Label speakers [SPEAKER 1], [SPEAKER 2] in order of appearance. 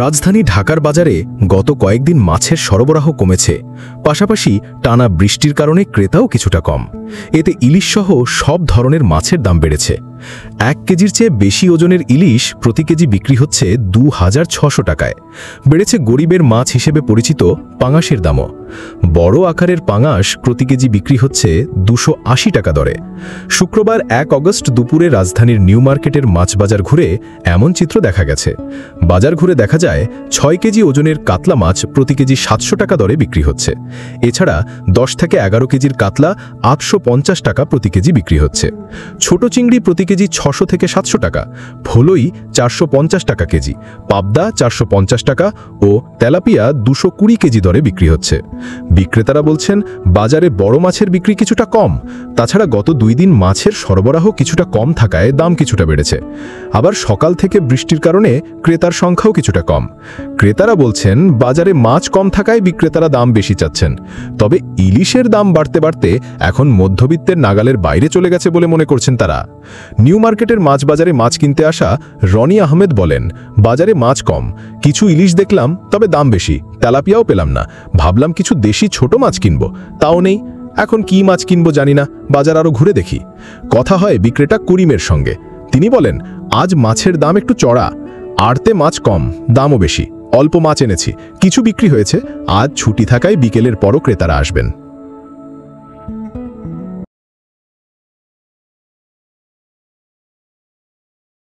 [SPEAKER 1] রাজধানী ঢাকার বাজারে গত কয়েকদিন মাছের সরবরাহ কমেছে, পাশাপাশি টানা বৃষ্টির কারণে ক্রেতাও কিছুটা কম। এতে ইলিশসহ সব ধরনের মাছের দাম বেড়েছে। 1 কেজির চেয়ে বেশি ওজনের ইলিশ প্রতি কেজি বিক্রি হচ্ছে 2600 টাকায়। বেড়েছে গরিবের মাছ হিসেবে পরিচিত পাঙাশের দামও। বড় আকারের পাঙাশ প্রতি কেজি বিক্রি হচ্ছে 280 টাকা দরে। শুক্রবার 1 অগস্ট দুপুরে রাজধানীর নিউ মার্কেটের মাছ বাজার ঘুরে এমন চিত্র দেখা গেছে। বাজার ঘুরে দেখা যায় 6 কেজি ওজনের কাতলা মাছ প্রতি কেজি 700 টাকা দরে বিক্রি হচ্ছে। এছাড়া 10 থেকে 11 কেজির কাতলা 850 টাকা প্রতি কেজি বিক্রি হচ্ছে। ছোট চিংড়ি প্রতি কেজি 600 থেকে 700 টাকা, ভোলই 450 টাকা কেজি, পাবদা 450 টাকা ও তেলাপিয়া 220 কেজি দরে বিক্রি হচ্ছে। বিক্রেতারা বলছেন বাজারে বড় মাছের বিক্রি কিছুটা কম। তাছাড়া গত 2 দিন মাছের সরবরাহ কিছুটা কম থাকায় দাম কিছুটা বেড়েছে। আবার সকাল থেকে বৃষ্টির কারণে ক্রেতার সংখ্যাও কিছুটা কম। ক্রেতারা বলছেন বাজারে মাছ কম থাকায় বিক্রেতারা দাম বেশি চাচ্ছেন। তবে ইলিশের দাম বাড়তে বাড়তে এখন মধ্যবিত্তের নাগালের বাইরে চলে গেছে বলে মনে করছেন তারা। নিউ মার্কেটের মাছ বাজারে মাছ কিনতে আসা রনি আহমেদ বলেন, বাজারে মাছ কম, কিছু ইলিশ দেখলাম, তবে দাম বেশি। তেলাপিয়াও পেলাম না, ভাবলাম কিছু দেশি ছোট মাছ কিনবো, তাও নেই। এখন কি মাছ কিনবো জানি না, বাজার আরো ঘুরে দেখি। কথা হয় বিক্রেতা করিমের সঙ্গে। তিনি বলেন, আজ মাছের দাম একটু চড়া, আড়তে মাছ কম, দামও বেশি। অল্প মাছ এনেছি, কিছু বিক্রি হয়েছে। আজ ছুটি থাকায় বিকেলের পরও ক্রেতারা আসবেন।